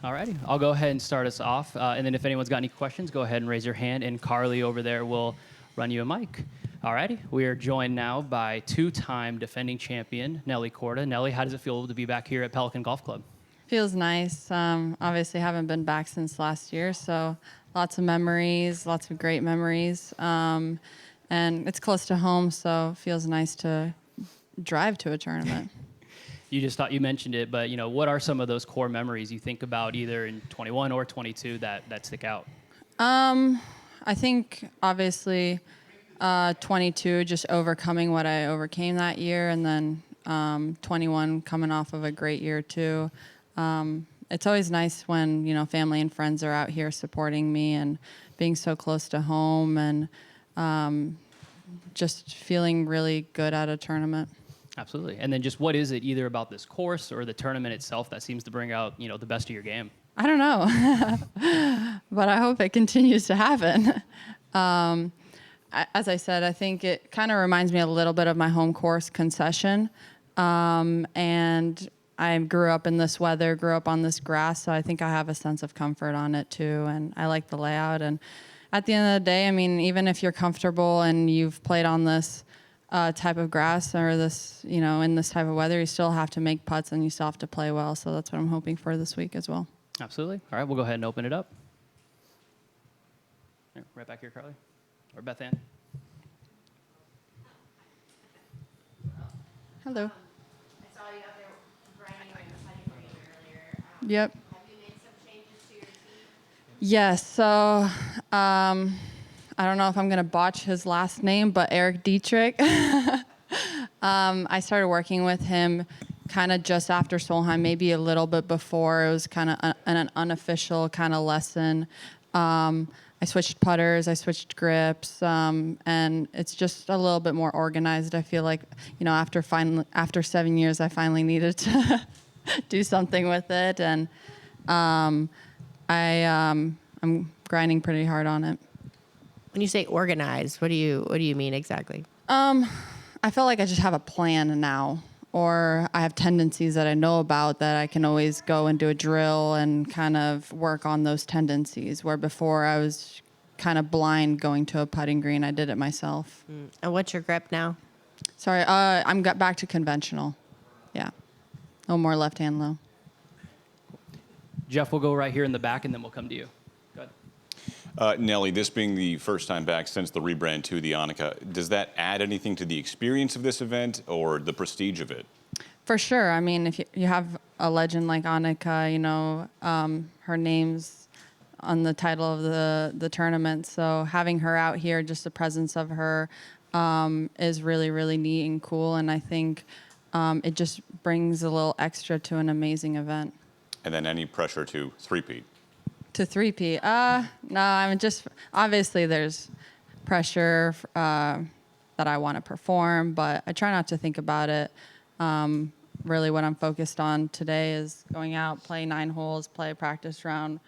Alrighty, I'll go ahead and start us off. And then if anyone's got any questions, go ahead and raise your hand. And Carly over there will run you a mic. Alrighty, we are joined now by two-time defending champion, Nelly Korda. Nelly, how does it feel to be back here at Pelican Golf Club? Feels nice. Obviously haven't been back since last year, so lots of memories, lots of great memories. And it's close to home, so it feels nice to drive to a tournament. You mentioned it, but what are some of those core memories you think about either in 21 or 22 that stick out? I think obviously 22, just overcoming what I overcame that year, and then 21 coming off of a great year too. It's always nice when family and friends are out here supporting me and being so close to home, and just feeling really good at a tournament. Absolutely. And then just what is it either about this course or the tournament itself that seems to bring out the best of your game? I don't know, but I hope it continues to happen. As I said, I think it kind of reminds me a little bit of my home course, Concession, and I grew up in this weather, grew up on this grass, so I think I have a sense of comfort on it too, and I like the layout. And at the end of the day, I mean, even if you're comfortable and you've played on this type of grass or this, in this type of weather, you still have to make putts and you still have to play well. So that's what I'm hoping for this week as well. Absolutely. All right, we'll go ahead and open it up. Right back here, Carly. Or Beth Ann. Hello. I saw you up there grinding on the putting green earlier. Yep. Have you made some changes to your team? Yes. So I don't know if I'm going to botch his last name, but Eric Dietrich. I started working with him kind of just after Solheim, maybe a little bit before. It was kind of an unofficial kind of lesson. I switched putters, I switched grips, and it's just a little bit more organized. I feel like, after 7 years, I finally needed to do something with it, and I'm grinding pretty hard on it. When you say organized, what do you mean exactly? I feel like I just have a plan now, or I have tendencies that I know about that I can always go and do a drill and kind of work on those tendencies, where before I was kind of blind going to a putting green. I did it myself. And what's your grip now? Sorry, I'm got back to conventional. Yeah. No more left hand low. Jeff, we'll go right here in the back and then we'll come to you. Go ahead. Nelly, this being the first time back since the rebrand to the Anika, does that add anything to the experience of this event or the prestige of it? For sure. I mean, if you have a legend like Anika, her name's on the title of the tournament. So having her out here, just the presence of her is really, really neat and cool. And I think it just brings a little extra to an amazing event. And then any pressure to three-peat? To three-peat? No, I mean, just obviously there's pressure that I want to perform, but I try not to think about it. Really what I'm focused on today is going out, play 9 holes, play a practice round,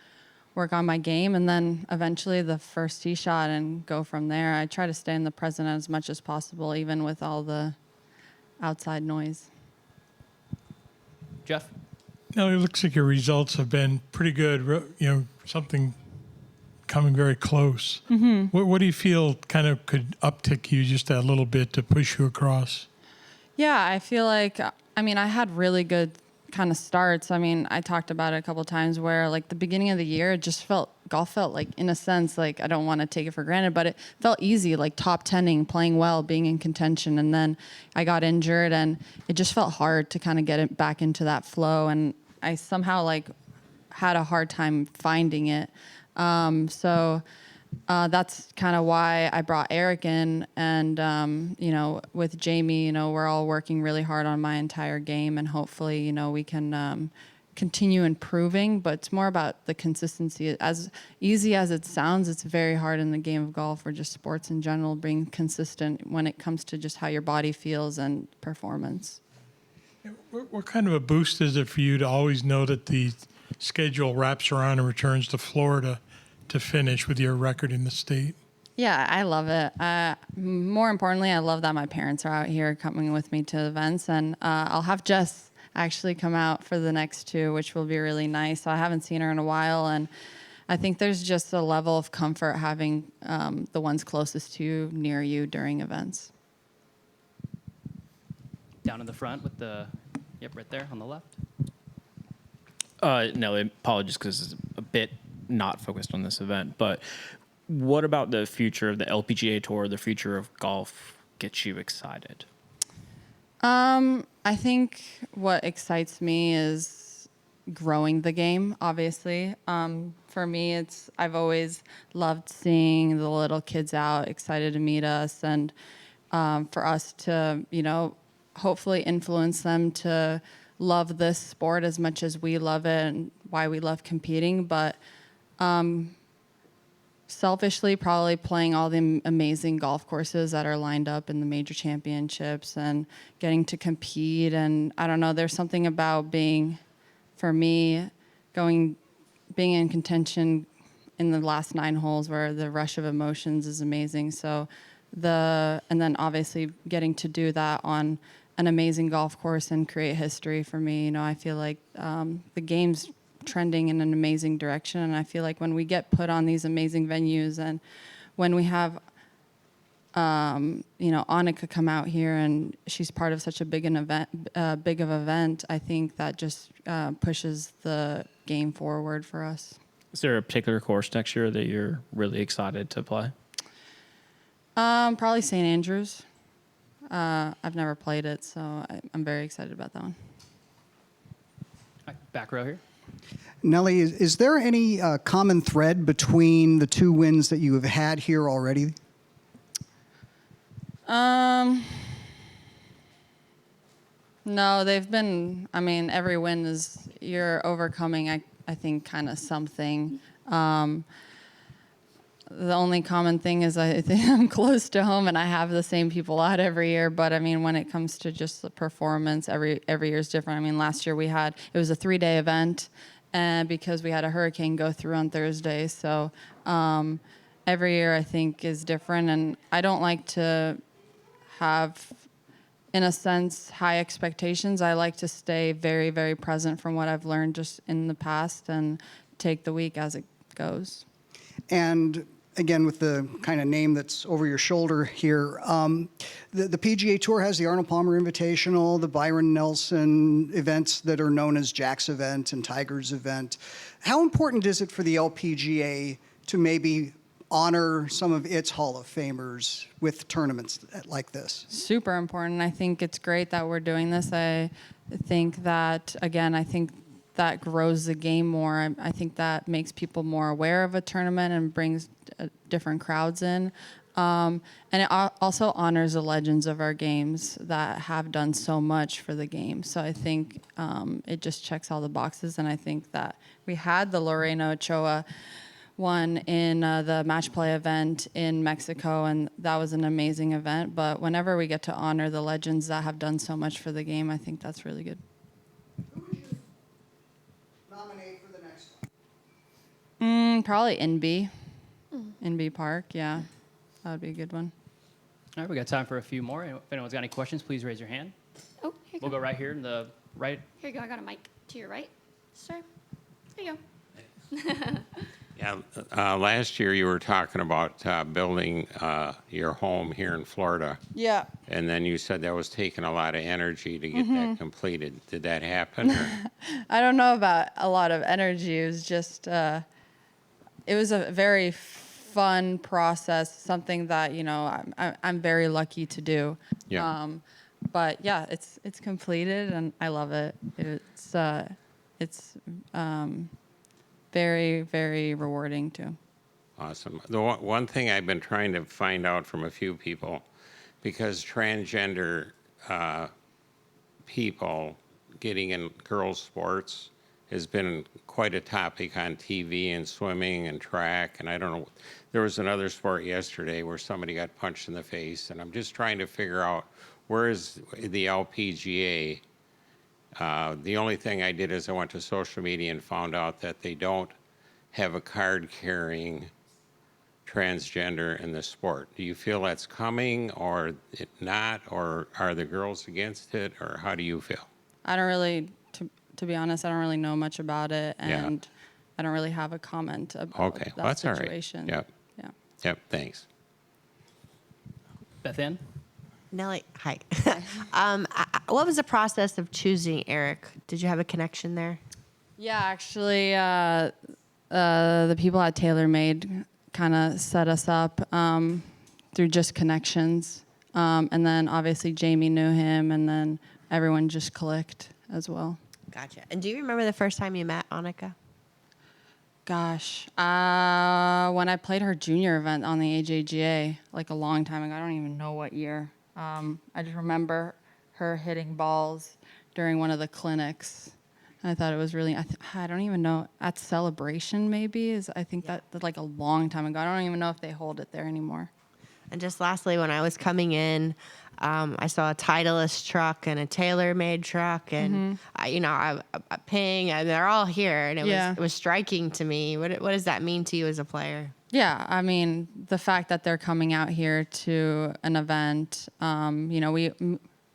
work on my game, and then eventually the first tee shot and go from there. I try to stay in the present as much as possible, even with all the outside noise. Jeff? Now, it looks like your results have been pretty good, something coming very close. Mm-hmm. What do you feel kind of could uptick you just a little bit to push you across? Yeah, I feel like, I had really good kind of starts. I talked about it a couple of times where like the beginning of the year, golf felt like, in a sense, like I don't want to take it for granted, but it felt easy, like top 10ing, playing well, being in contention. And then I got injured and it just felt hard to kind of get it back into that flow. And I somehow like had a hard time finding it. So that's kind of why I brought Eric in, and with Jamie, we're all working really hard on my entire game, and hopefully, we can continue improving. But it's more about the consistency. As easy as it sounds, it's very hard in the game of golf or just sports in general, being consistent when it comes to just how your body feels and performance. What kind of a boost is it for you to always know that the schedule wraps around and returns to Florida to finish with your record in the state? Yeah, I love it. More importantly, I love that my parents are out here coming with me to events, and I'll have Jess actually come out for the next two, which will be really nice. So I haven't seen her in a while, and I think there's just a level of comfort having the ones closest to you near you during events. Down in the front with the, yep, right there on the left. Nelly, apologies because it's a bit not focused on this event, but what about the future of the LPGA Tour, the future of golf, gets you excited? I think what excites me is growing the game, obviously. For me, I've always loved seeing the little kids out, excited to meet us, and for us to, hopefully influence them to love this sport as much as we love it and why we love competing. But selfishly, probably playing all the amazing golf courses that are lined up in the major championships and getting to compete. And I don't know, there's something about for me, being in contention in the last 9 holes where the rush of emotions is amazing. So and then obviously getting to do that on an amazing golf course and create history for me. I feel like the game's trending in an amazing direction, and I feel like when we get put on these amazing venues and when we have Anika come out here and she's part of such a big of event, I think that just pushes the game forward for us. Is there a particular course next year that you're really excited to play? Probably St. Andrews. I've never played it, so I'm very excited about that one. All right, back row here. Nelly, is there any common thread between the 2 wins that you have had here already? No, they've been, every win is, you're overcoming, I think, kind of something. The only common thing is I think I'm close to home and I have the same people out every year. But when it comes to just the performance, every year is different. Last year it was a 3-day event, and because we had a hurricane go through on Thursday, so every year I think is different. And I don't like to have, in a sense, high expectations. I like to stay very, very present from what I've learned just in the past and take the week as it goes. And again, with the kind of name that's over your shoulder here, the PGA Tour has the Arnold Palmer Invitational, the Byron Nelson events that are known as Jack's event and Tiger's event. How important is it for the LPGA to maybe honor some of its Hall of Famers with tournaments like this? Super important. I think it's great that we're doing this. I think that, again, that grows the game more. I think that makes people more aware of a tournament and brings different crowds in. And it also honors the legends of our games that have done so much for the game. So I think it just checks all the boxes. And I think that we had the Lorena Ochoa one in the match play event in Mexico, and that was an amazing event. But whenever we get to honor the legends that have done so much for the game, I think that's really good. For the next one? Probably NB Park, yeah. That would be a good one. All right, we got time for a few more. If anyone's got any questions, please raise your hand. Oh, here you We'll go. go right here in the right. Here you go. I got a mic to your right, sir. There you go. Yeah, last year you were talking about building your home here in Florida, Yeah. and then you said that was taking a lot of energy to get that completed. Did that happen? Or? I don't know about a lot of energy. It was just, it was a very fun process, something that, I'm very lucky to do. Yeah. But yeah, it's completed and I love it. It's very, very rewarding too. Awesome. The one thing I've been trying to find out from a few people, because transgender people getting in girls' sports has been quite a topic on TV and swimming and track. And I don't know, there was another sport yesterday where somebody got punched in the face. And I'm just trying to figure out, where is the LPGA? The only thing I did is I went to social media and found out that they don't have a card-carrying transgender in the sport. Do you feel that's coming or it not, or are the girls against it, or how do you feel? I don't really, to be honest, I don't really know much about it, Yeah. and I don't really have a comment about Okay, that well, that's all right. situation. Yep. Yeah. Yep, thanks. Beth Ann? Nelly, hi. What was the process of choosing Eric? Did you have a connection there? Yeah, actually, the people at TaylorMade kind of set us up through just connections. And then obviously Jamie knew him, and then everyone just clicked as well. Gotcha. And do you remember the first time you met Anika? Gosh, when I played her junior event on the AJGA, like a long time ago, I don't even know what year. I just remember her hitting balls during one of the clinics. I thought it was really, I don't even know, at Celebration maybe, I think that like a long time ago. I don't even know if they hold it there anymore. And just lastly, when I was coming in, I saw a Titleist truck and a TaylorMade truck, and a Ping, and they're all here, and it was striking to me. What does that mean to you as a player? Yeah, I mean, the fact that they're coming out here to an event, we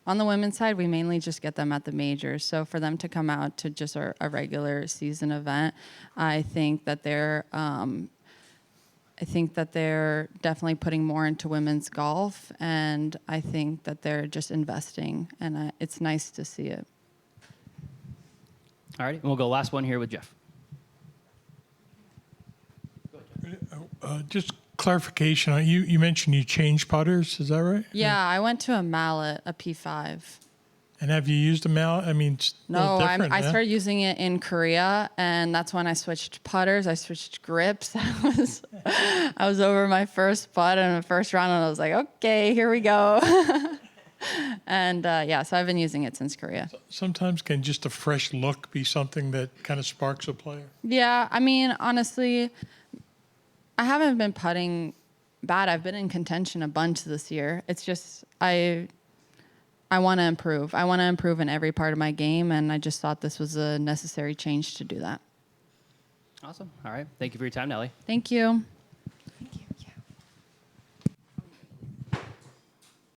on the women's side, we mainly just get them at the majors. So for them to come out to just a regular season event, I think that they're definitely putting more into women's golf, and I think that they're just investing, and it's nice to see it. All right, and we'll go last one here with Jeff. Just clarification. You mentioned you changed putters. Is that right? Yeah, I went to a mallet, a P5. And have you used a mallet? I mean, it's a little No, different, I huh? started using it in Korea, and that's when I switched putters. I switched grips. I was over my first putt in the first round, and I was like, okay, here we go. And so I've been using it since Korea. Sometimes can just a fresh look be something that kind of sparks a player? Yeah, I mean, honestly, I haven't been putting bad. I've been in contention a bunch this year. It's just I want to improve. I want to improve in every part of my game, and I just thought this was a necessary change to do that. Awesome. All right. Thank you for your time, Nelly. Thank you.